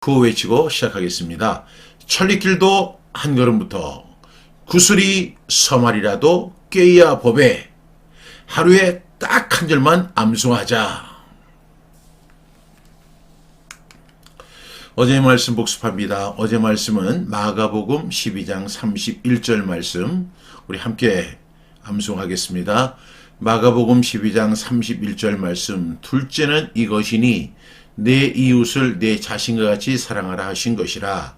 구호 외치고 시작하겠습니다. 천리길도 한 걸음부터 구슬이 서말이라도 꿰야 법에 하루에 딱 한 절만 암송하자. 어제 말씀 복습합니다. 어제 말씀은 마가복음 12장 31절 말씀 우리 함께 암송하겠습니다. 마가복음 12장 31절 말씀 둘째는 이것이니 내 이웃을 내 자신과 같이 사랑하라 하신 것이라.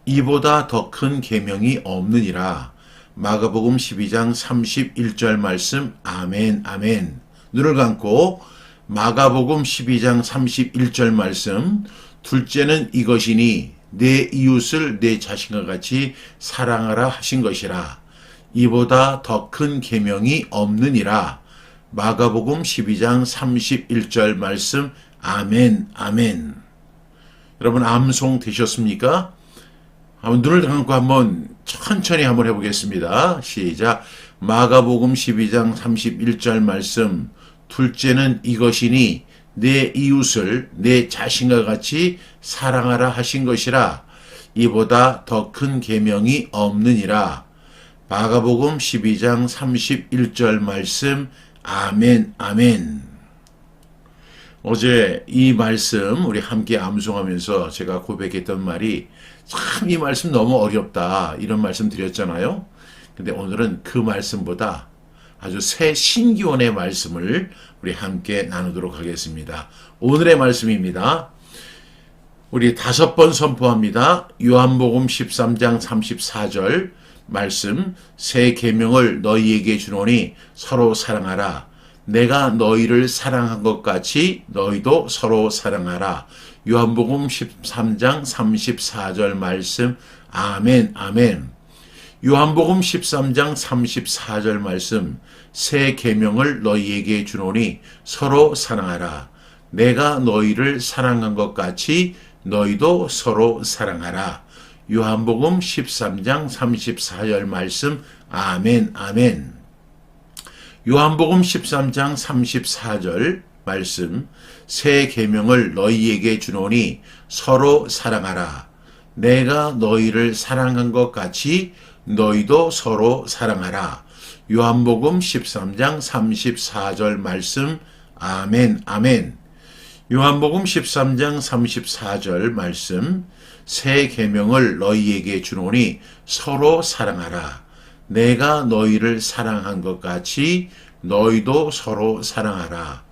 이보다 더 큰 계명이 없느니라. 마가복음 12장 31절 말씀 아멘 아멘. 눈을 감고 마가복음 12장 31절 말씀 둘째는 이것이니 내 이웃을 내 자신과 같이 사랑하라 하신 것이라. 이보다 더 큰 계명이 없느니라. 마가복음 12장 31절 말씀 아멘 아멘. 여러분 암송 되셨습니까? 눈을 감고 한번 천천히 한번 해보겠습니다. 시작. 마가복음 12장 31절 말씀 둘째는 이것이니 내 이웃을 내 자신과 같이 사랑하라 하신 것이라. 이보다 더 큰 계명이 없느니라. 마가복음 12장 31절 말씀 아멘 아멘. 어제 이 말씀 우리 함께 암송하면서 제가 고백했던 말이 참 이 말씀 너무 어렵다 이런 말씀 드렸잖아요. 근데 오늘은 그 말씀보다 아주 새 신기원의 말씀을 우리 함께 나누도록 하겠습니다. 오늘의 말씀입니다. 우리 5번 선포합니다. 요한복음 13장 34절 말씀 새 계명을 너희에게 주노니 서로 사랑하라. 내가 너희를 사랑한 것 같이 너희도 서로 사랑하라. 요한복음 13장 34절 말씀 아멘 아멘. 요한복음 13장 34절 말씀 새 계명을 너희에게 주노니 서로 사랑하라. 내가 너희를 사랑한 것 같이 너희도 서로 사랑하라. 요한복음 13장 34절 말씀 아멘 아멘. 요한복음 13장 34절 말씀 새 계명을 너희에게 주노니 서로 사랑하라. 내가 너희를 사랑한 것 같이 너희도 서로 사랑하라. 요한복음 13장 34절 말씀 아멘 아멘. 요한복음 13장 34절 말씀 새 계명을 너희에게 주노니 서로 사랑하라. 내가 너희를 사랑한 것 같이 너희도 서로 사랑하라.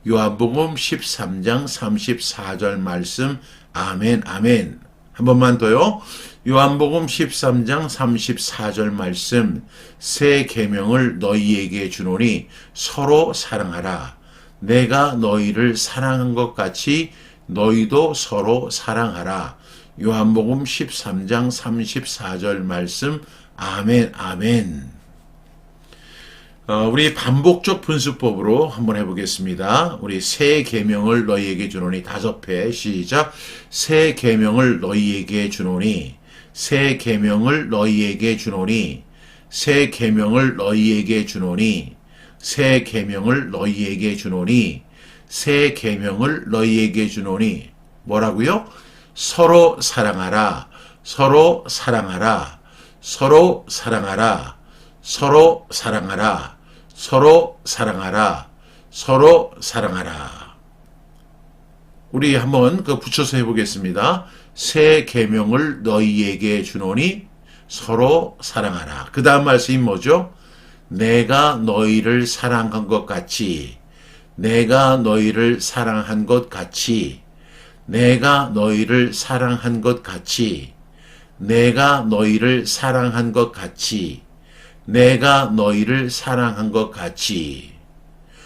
요한복음 13장 34절 말씀 아멘 아멘. 한 번만 더요. 요한복음 13장 34절 말씀 새 계명을 너희에게 주노니 서로 사랑하라. 내가 너희를 사랑한 것 같이 너희도 서로 사랑하라. 요한복음 13장 34절 말씀 아멘 아멘. 우리 반복적 분수법으로 한번 해보겠습니다. 우리 새 계명을 너희에게 주노니 5회 시작. 새 계명을 너희에게 주노니 새 계명을 너희에게 주노니 새 계명을 너희에게 주노니 새 계명을 너희에게 주노니 새 계명을 너희에게 주노니 뭐라고요? 서로 사랑하라. 서로 사랑하라. 서로 사랑하라. 서로 사랑하라. 서로 사랑하라. 서로 사랑하라. 우리 한번 붙여서 해보겠습니다. 새 계명을 너희에게 주노니 서로 사랑하라. 그 다음 말씀이 뭐죠? 내가 너희를 사랑한 것 같이 내가 너희를 사랑한 것 같이 내가 너희를 사랑한 것 같이 내가 너희를 사랑한 것 같이 내가 너희를 사랑한 것 같이.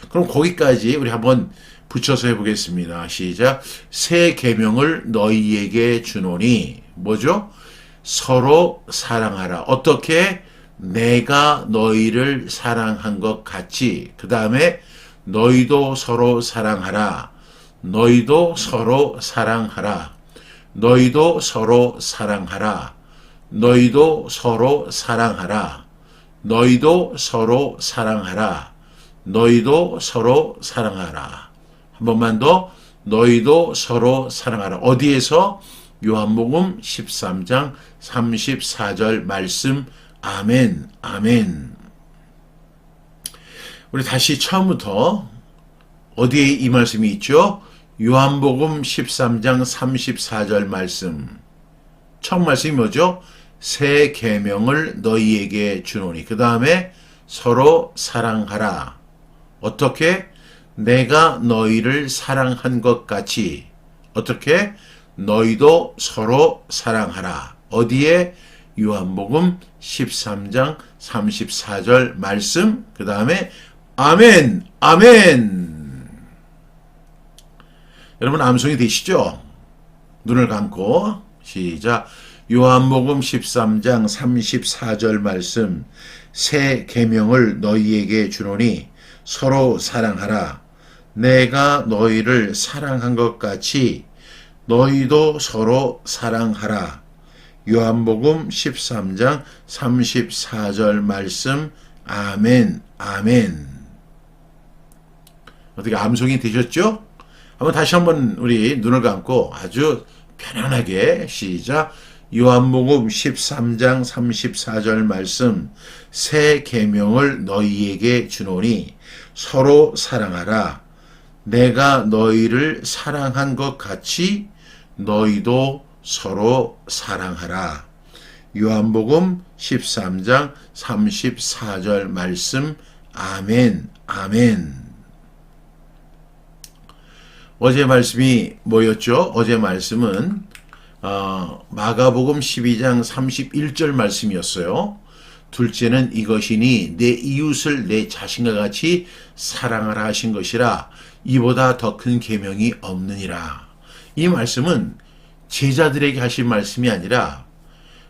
그럼 거기까지 우리 한번 붙여서 해보겠습니다. 시작. 새 계명을 너희에게 주노니 뭐죠? 서로 사랑하라. 어떻게? 내가 너희를 사랑한 것 같이. 그 다음에 너희도 서로 사랑하라. 너희도 서로 사랑하라. 너희도 서로 사랑하라. 너희도 서로 사랑하라. 너희도 서로 사랑하라. 너희도 서로 사랑하라. 한 번만 더. 너희도 서로 사랑하라. 어디에서? 요한복음 13장 34절 말씀. 아멘, 아멘. 우리 다시 처음부터 어디에 이 말씀이 있죠? 요한복음 13장 34절 말씀. 처음 말씀이 뭐죠? 새 계명을 너희에게 주노니. 그 다음에 서로 사랑하라. 어떻게? 내가 너희를 사랑한 것 같이. 어떻게? 너희도 서로 사랑하라. 어디에? 요한복음 13장 34절 말씀. 그 다음에 아멘, 아멘. 여러분 암송이 되시죠? 눈을 감고 시작. 요한복음 13장 34절 말씀. 새 계명을 너희에게 주노니 서로 사랑하라. 내가 너희를 사랑한 것 같이 너희도 서로 사랑하라. 요한복음 13장 34절 말씀. 아멘, 아멘. 어떻게 암송이 되셨죠? 다시 한번 우리 눈을 감고 아주 편안하게 시작. 요한복음 13장 34절 말씀. 새 계명을 너희에게 주노니 서로 사랑하라. 내가 너희를 사랑한 것 같이 너희도 서로 사랑하라. 요한복음 13장 34절 말씀. 아멘, 아멘. 어제 말씀이 뭐였죠? 어제 말씀은 마가복음 12장 31절 말씀이었어요. 둘째는 이것이니 내 이웃을 내 자신과 같이 사랑하라 하신 것이라. 이보다 더 큰 계명이 없느니라. 이 말씀은 제자들에게 하신 말씀이 아니라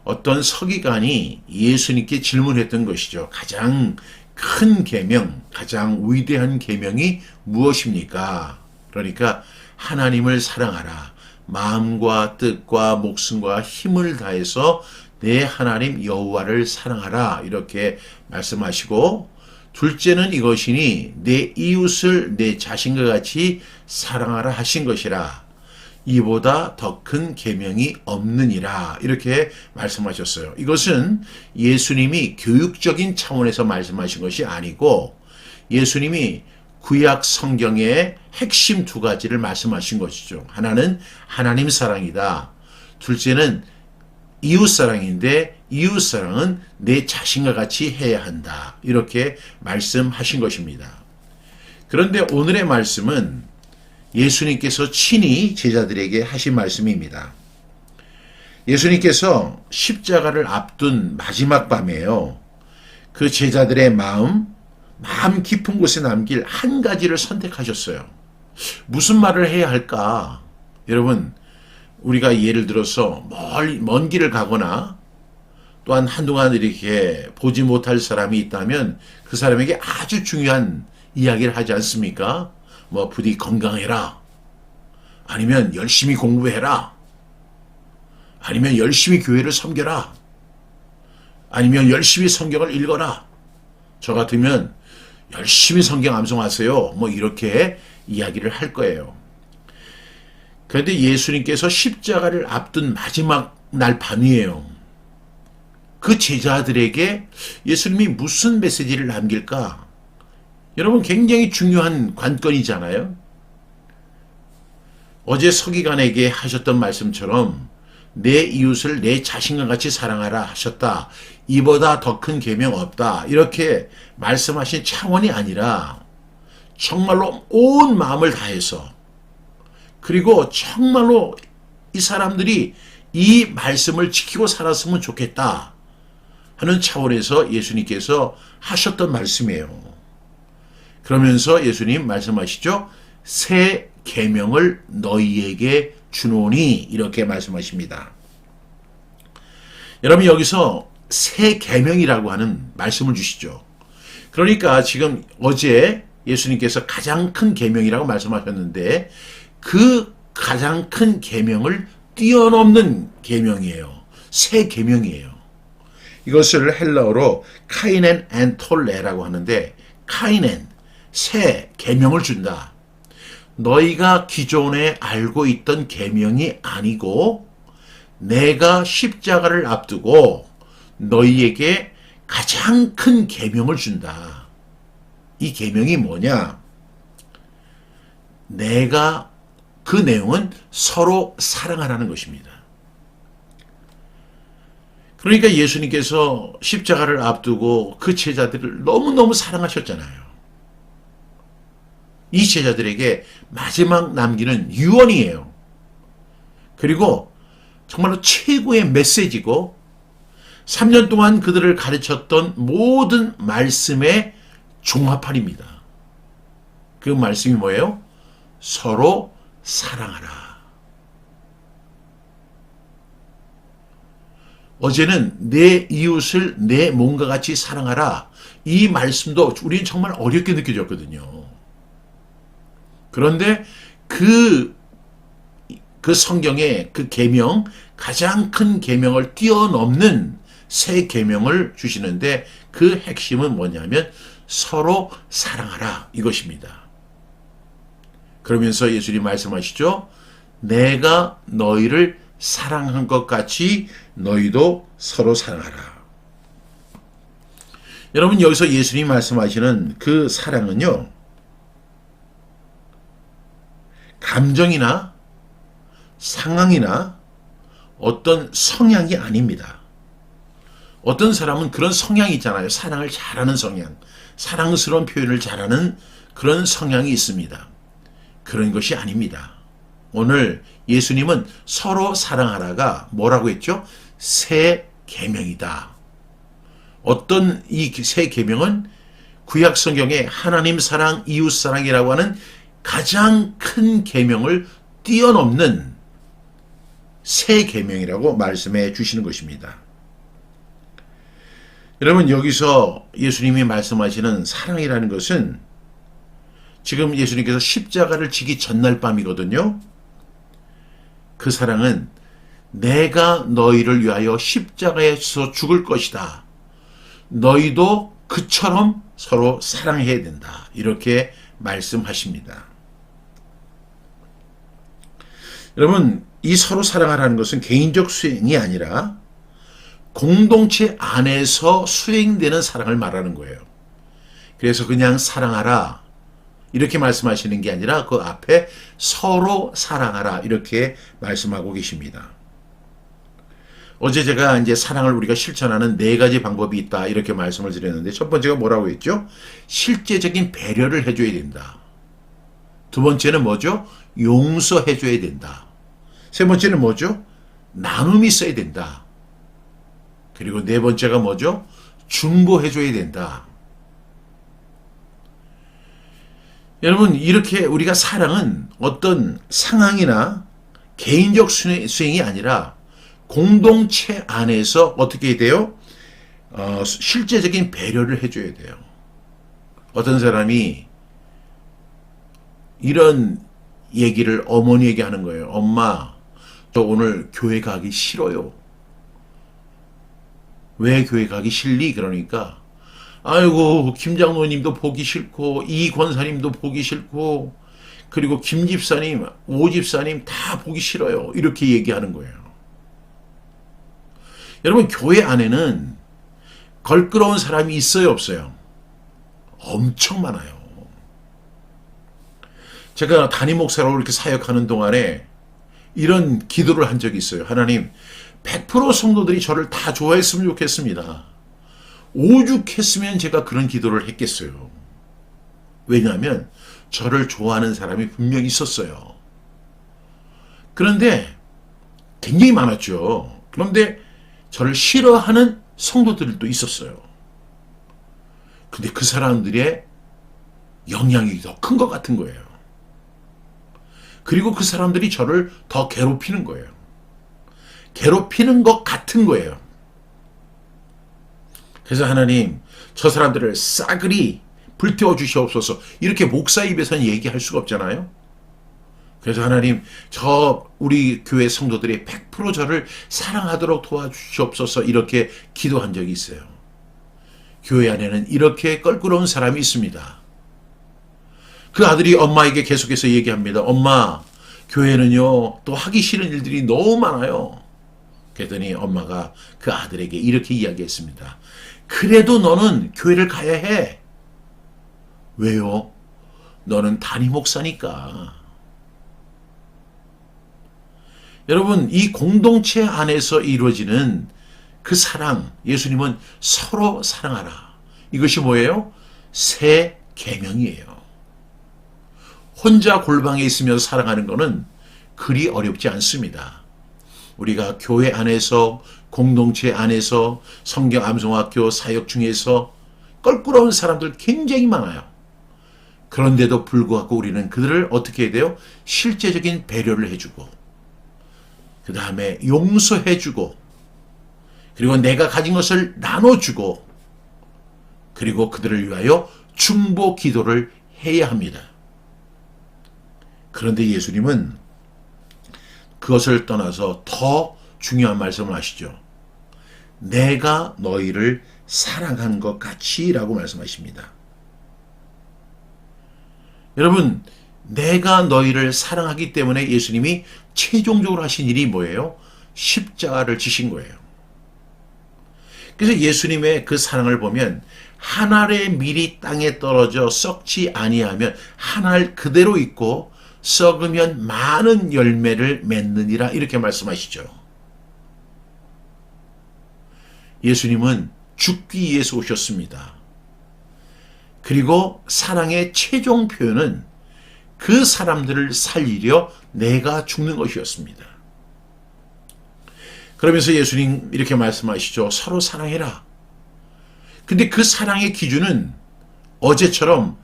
어떤 서기관이 예수님께 질문했던 것이죠. 가장 큰 계명, 가장 위대한 계명이 무엇입니까? 그러니까 하나님을 사랑하라. 마음과 뜻과 목숨과 힘을 다해서 내 하나님 여호와를 사랑하라. 이렇게 말씀하시고, 둘째는 이것이니 내 이웃을 내 자신과 같이 사랑하라 하신 것이라. 이보다 더 큰 계명이 없느니라. 이렇게 말씀하셨어요. 이것은 예수님이 교육적인 차원에서 말씀하신 것이 아니고 예수님이 구약 성경의 핵심 두 가지를 말씀하신 것이죠. 하나는 하나님 사랑이다. 둘째는 이웃 사랑인데 이웃 사랑은 내 자신과 같이 해야 한다. 이렇게 말씀하신 것입니다. 그런데 오늘의 말씀은 예수님께서 친히 제자들에게 하신 말씀입니다. 예수님께서 십자가를 앞둔 마지막 밤에요. 그 제자들의 마음 깊은 곳에 남길 한 가지를 선택하셨어요. 무슨 말을 해야 할까? 여러분, 우리가 예를 들어서 먼 길을 가거나 또한 한동안 이렇게 보지 못할 사람이 있다면 그 사람에게 아주 중요한 이야기를 하지 않습니까? 부디 건강해라. 아니면 열심히 공부해라. 아니면 열심히 교회를 섬겨라. 아니면 열심히 성경을 읽어라. 저 같으면 열심히 성경 암송하세요. 이렇게 이야기를 할 거예요. 그런데 예수님께서 십자가를 앞둔 마지막 날 밤이에요. 그 제자들에게 예수님이 무슨 메시지를 남길까? 여러분, 굉장히 중요한 관건이잖아요. 어제 서기관에게 하셨던 말씀처럼 내 이웃을 내 자신과 같이 사랑하라 하셨다. 이보다 더 큰 계명 없다. 이렇게 말씀하신 차원이 아니라 정말로 온 마음을 다해서, 그리고 정말로 이 사람들이 이 말씀을 지키고 살았으면 좋겠다 하는 차원에서 예수님께서 하셨던 말씀이에요. 그러면서 예수님 말씀하시죠. 새 계명을 너희에게 주노니 이렇게 말씀하십니다. 여러분, 여기서 새 계명이라고 하는 말씀을 주시죠. 그러니까 지금 어제 예수님께서 가장 큰 계명이라고 말씀하셨는데 그 가장 큰 계명을 뛰어넘는 계명이에요. 새 계명이에요. 이것을 헬라어로 카이넨 엔톨레라고 하는데, 카이넨, 새 계명을 준다. 너희가 기존에 알고 있던 계명이 아니고 내가 십자가를 앞두고 너희에게 가장 큰 계명을 준다. 이 계명이 뭐냐? 그 내용은 서로 사랑하라는 것입니다. 그러니까 예수님께서 십자가를 앞두고 그 제자들을 너무너무 사랑하셨잖아요. 이 제자들에게 마지막 남기는 유언이에요. 그리고 정말로 최고의 메시지고 3년 동안 그들을 가르쳤던 모든 말씀의 종합판입니다. 그 말씀이 뭐예요? 서로 사랑하라. 어제는 내 이웃을 내 몸과 같이 사랑하라. 이 말씀도 우리는 정말 어렵게 느껴졌거든요. 그런데 그 성경의 그 계명, 가장 큰 계명을 뛰어넘는 새 계명을 주시는데 그 핵심은 뭐냐면 서로 사랑하라 이것입니다. 그러면서 예수님 말씀하시죠. 내가 너희를 사랑한 것 같이 너희도 서로 사랑하라. 여러분 여기서 예수님이 말씀하시는 그 사랑은요. 감정이나 상황이나 어떤 성향이 아닙니다. 어떤 사람은 그런 성향이 있잖아요. 사랑을 잘하는 성향, 사랑스러운 표현을 잘하는 그런 성향이 있습니다. 그런 것이 아닙니다. 오늘 예수님은 서로 사랑하라가 뭐라고 했죠? 새 계명이다. 어떤 이 새 계명은 구약 성경의 하나님 사랑, 이웃 사랑이라고 하는 가장 큰 계명을 뛰어넘는 새 계명이라고 말씀해 주시는 것입니다. 여러분 여기서 예수님이 말씀하시는 사랑이라는 것은 지금 예수님께서 십자가를 지기 전날 밤이거든요. 그 사랑은 내가 너희를 위하여 십자가에서 죽을 것이다. 너희도 그처럼 서로 사랑해야 된다. 이렇게 말씀하십니다. 여러분 이 서로 사랑하라는 것은 개인적 수행이 아니라 공동체 안에서 수행되는 사랑을 말하는 거예요. 그래서 그냥 사랑하라 이렇게 말씀하시는 게 아니라 그 앞에 서로 사랑하라 이렇게 말씀하고 계십니다. 어제 제가 이제 사랑을 우리가 실천하는 4가지 방법이 있다 이렇게 말씀을 드렸는데 첫 번째가 뭐라고 했죠? 실제적인 배려를 해줘야 된다. 두 번째는 뭐죠? 용서해줘야 된다. 세 번째는 뭐죠? 나눔이 있어야 된다. 그리고 네 번째가 뭐죠? 중보해줘야 된다. 여러분 이렇게 우리가 사랑은 어떤 상황이나 개인적 수행이 아니라 공동체 안에서 어떻게 해야 돼요? 실제적인 배려를 해줘야 돼요. 어떤 사람이 이런 얘기를 어머니에게 하는 거예요. 엄마, 저 오늘 교회 가기 싫어요. 왜 교회 가기 싫니? 그러니까 아이고 김 장로님도 보기 싫고 이 권사님도 보기 싫고 그리고 김 집사님, 오 집사님 다 보기 싫어요. 이렇게 얘기하는 거예요. 여러분 교회 안에는 걸끄러운 사람이 있어요 없어요? 엄청 많아요. 제가 담임 목사로 이렇게 사역하는 동안에 이런 기도를 한 적이 있어요. 하나님 100% 성도들이 저를 다 좋아했으면 좋겠습니다. 오죽했으면 제가 그런 기도를 했겠어요. 왜냐하면 저를 좋아하는 사람이 분명히 있었어요. 그런데 굉장히 많았죠. 그런데 저를 싫어하는 성도들도 있었어요. 근데 그 사람들의 영향이 더 큰 것 같은 거예요. 그리고 그 사람들이 저를 더 괴롭히는 거예요. 괴롭히는 것 같은 거예요. 그래서 하나님 저 사람들을 싸그리 불태워 주시옵소서. 이렇게 목사 입에서는 얘기할 수가 없잖아요. 그래서 하나님 우리 교회 성도들이 100% 저를 사랑하도록 도와주시옵소서. 이렇게 기도한 적이 있어요. 교회 안에는 이렇게 껄끄러운 사람이 있습니다. 그 아들이 엄마에게 계속해서 얘기합니다. 엄마, 교회는요 또 하기 싫은 일들이 너무 많아요. 그랬더니 엄마가 그 아들에게 이렇게 이야기했습니다. 그래도 너는 교회를 가야 해. 왜요? 너는 담임 목사니까. 여러분, 이 공동체 안에서 이루어지는 그 사랑, 예수님은 서로 사랑하라. 이것이 뭐예요? 새 계명이에요. 혼자 골방에 있으면서 사랑하는 것은 그리 어렵지 않습니다. 우리가 교회 안에서, 공동체 안에서, 성경 암송학교 사역 중에서 껄끄러운 사람들 굉장히 많아요. 그런데도 불구하고 우리는 그들을 어떻게 해야 돼요? 실제적인 배려를 해주고, 그 다음에 용서해주고, 그리고 내가 가진 것을 나눠주고, 그리고 그들을 위하여 중보 기도를 해야 합니다. 그런데 예수님은 그것을 떠나서 더 중요한 말씀을 하시죠. 내가 너희를 사랑한 것 같이 라고 말씀하십니다. 여러분, 내가 너희를 사랑하기 때문에 예수님이 최종적으로 하신 일이 뭐예요? 십자가를 지신 거예요. 그래서 예수님의 그 사랑을 보면 한 알의 밀이 땅에 떨어져 썩지 아니하면 한 알 그대로 있고 썩으면 많은 열매를 맺느니라 이렇게 말씀하시죠. 예수님은 죽기 위해서 오셨습니다. 그리고 사랑의 최종 표현은 그 사람들을 살리려 내가 죽는 것이었습니다. 그러면서 예수님 이렇게 말씀하시죠. 서로 사랑해라. 근데 그 사랑의 기준은 어제처럼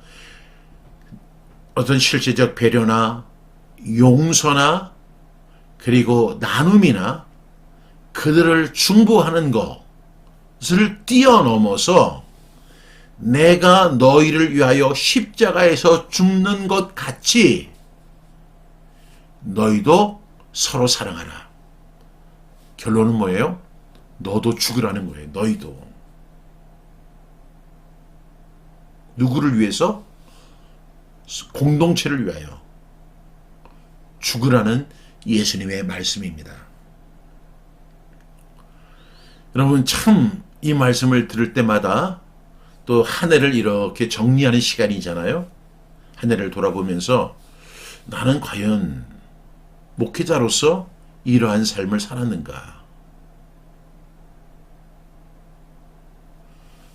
어떤 실제적 배려나 용서나 그리고 나눔이나 그들을 중보하는 것을 뛰어넘어서 내가 너희를 위하여 십자가에서 죽는 것 같이 너희도 서로 사랑하라. 결론은 뭐예요? 너도 죽으라는 거예요. 너희도. 누구를 위해서? 공동체를 위하여 죽으라는 예수님의 말씀입니다. 여러분, 참 이 말씀을 들을 때마다 또 한 해를 이렇게 정리하는 시간이잖아요. 한 해를 돌아보면서 나는 과연 목회자로서 이러한 삶을 살았는가?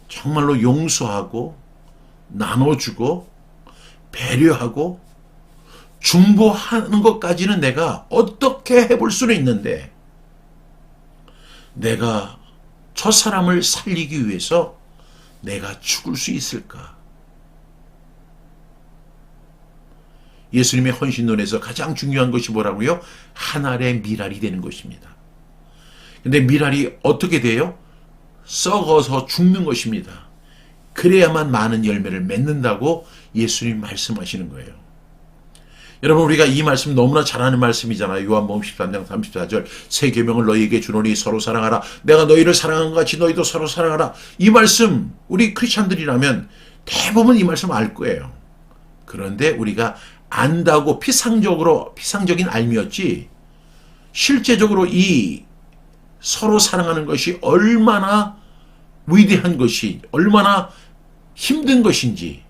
정말로 용서하고 나눠주고 배려하고 중보하는 것까지는 내가 어떻게 해볼 수는 있는데 내가 저 사람을 살리기 위해서 내가 죽을 수 있을까? 예수님의 헌신론에서 가장 중요한 것이 뭐라고요? 한 알의 밀알이 되는 것입니다. 근데 밀알이 어떻게 돼요? 썩어서 죽는 것입니다. 그래야만 많은 열매를 맺는다고 예수님 말씀하시는 거예요. 여러분, 우리가 이 말씀 너무나 잘 아는 말씀이잖아요. 요한복음 13장 34절 새 계명을 너희에게 주노니 서로 사랑하라. 내가 너희를 사랑한 것 같이 너희도 서로 사랑하라. 이 말씀 우리 크리스찬들이라면 대부분 이 말씀 알 거예요. 그런데 우리가 안다고 피상적인 알미였지 실제적으로 이 서로 사랑하는 것이 얼마나 위대한 것이 얼마나 힘든 것인지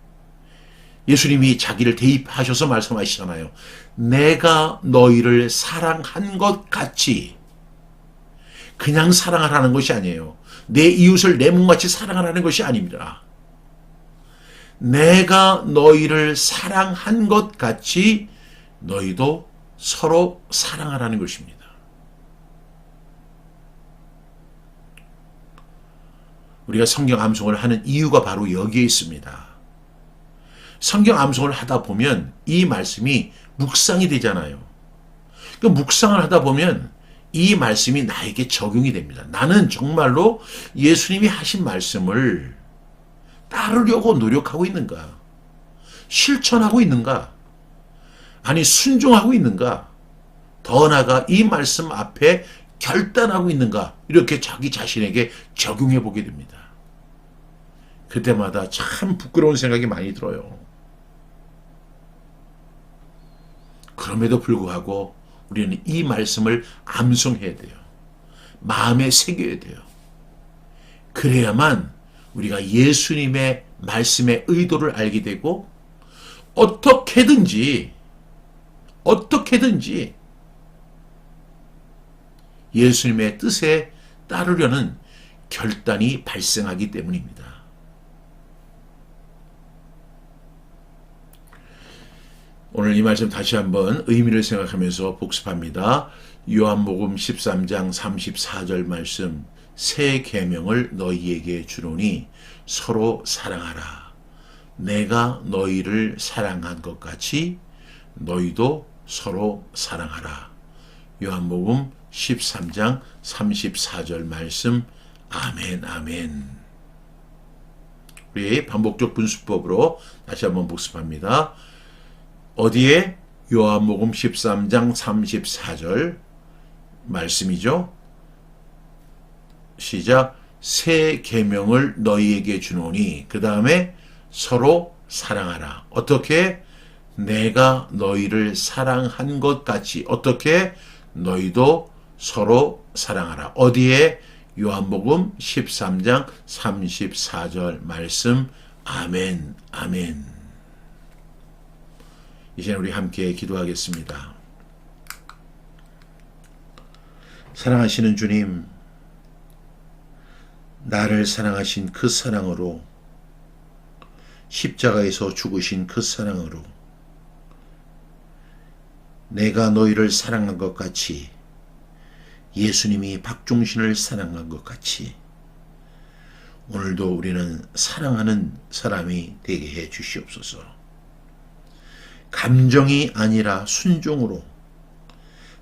예수님이 자기를 대입하셔서 말씀하시잖아요. 내가 너희를 사랑한 것 같이. 그냥 사랑하라는 것이 아니에요. 내 이웃을 내 몸같이 사랑하라는 것이 아닙니다. 내가 너희를 사랑한 것 같이 너희도 서로 사랑하라는 것입니다. 우리가 성경 암송을 하는 이유가 바로 여기에 있습니다. 성경 암송을 하다 보면 이 말씀이 묵상이 되잖아요. 그 묵상을 하다 보면 이 말씀이 나에게 적용이 됩니다. 나는 정말로 예수님이 하신 말씀을 따르려고 노력하고 있는가? 실천하고 있는가? 아니, 순종하고 있는가? 더 나아가 이 말씀 앞에 결단하고 있는가? 이렇게 자기 자신에게 적용해 보게 됩니다. 그때마다 참 부끄러운 생각이 많이 들어요. 그럼에도 불구하고 우리는 이 말씀을 암송해야 돼요. 마음에 새겨야 돼요. 그래야만 우리가 예수님의 말씀의 의도를 알게 되고 어떻게든지 예수님의 뜻에 따르려는 결단이 발생하기 때문입니다. 오늘 이 말씀 다시 한번 의미를 생각하면서 복습합니다. 요한복음 13장 34절 말씀, 새 계명을 너희에게 주노니 서로 사랑하라. 내가 너희를 사랑한 것 같이 너희도 서로 사랑하라. 요한복음 13장 34절 말씀. 아멘, 아멘. 우리 반복적 분수법으로 다시 한번 복습합니다. 어디에? 요한복음 13장 34절 말씀이죠. 시작. 새 계명을 너희에게 주노니, 그 다음에 서로 사랑하라. 어떻게? 내가 너희를 사랑한 것 같이. 어떻게? 너희도 서로 사랑하라. 어디에? 요한복음 13장 34절 말씀. 아멘, 아멘. 이제 우리 함께 기도하겠습니다. 사랑하시는 주님, 나를 사랑하신 그 사랑으로, 십자가에서 죽으신 그 사랑으로 내가 너희를 사랑한 것 같이, 예수님이 박종신을 사랑한 것 같이 오늘도 우리는 사랑하는 사람이 되게 해 주시옵소서. 감정이 아니라 순종으로,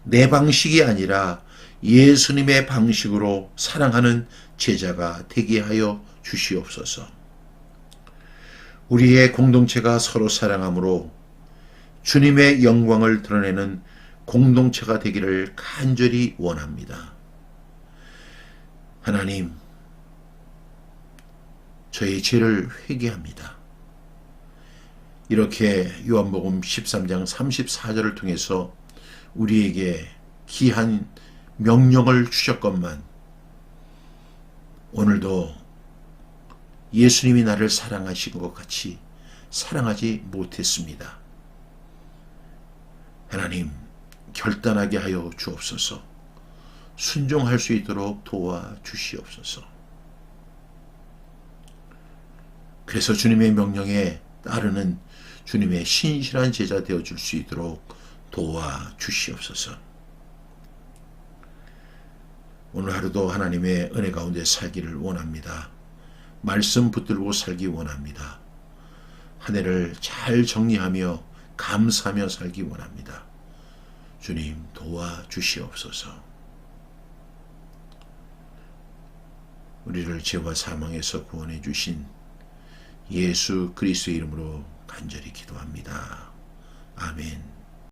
내 방식이 아니라 예수님의 방식으로 사랑하는 제자가 되게 하여 주시옵소서. 우리의 공동체가 서로 사랑함으로 주님의 영광을 드러내는 공동체가 되기를 간절히 원합니다. 하나님, 저희 죄를 회개합니다. 이렇게 요한복음 13장 34절을 통해서 우리에게 귀한 명령을 주셨건만 오늘도 예수님이 나를 사랑하신 것 같이 사랑하지 못했습니다. 하나님, 결단하게 하여 주옵소서. 순종할 수 있도록 도와주시옵소서. 그래서 주님의 명령에 따르는 주님의 신실한 제자 되어줄 수 있도록 도와주시옵소서. 오늘 하루도 하나님의 은혜 가운데 살기를 원합니다. 말씀 붙들고 살기 원합니다. 한 해를 잘 정리하며 감사하며 살기 원합니다. 주님 도와주시옵소서. 우리를 죄와 사망에서 구원해 주신 예수 그리스도의 이름으로 간절히 기도합니다. 아멘.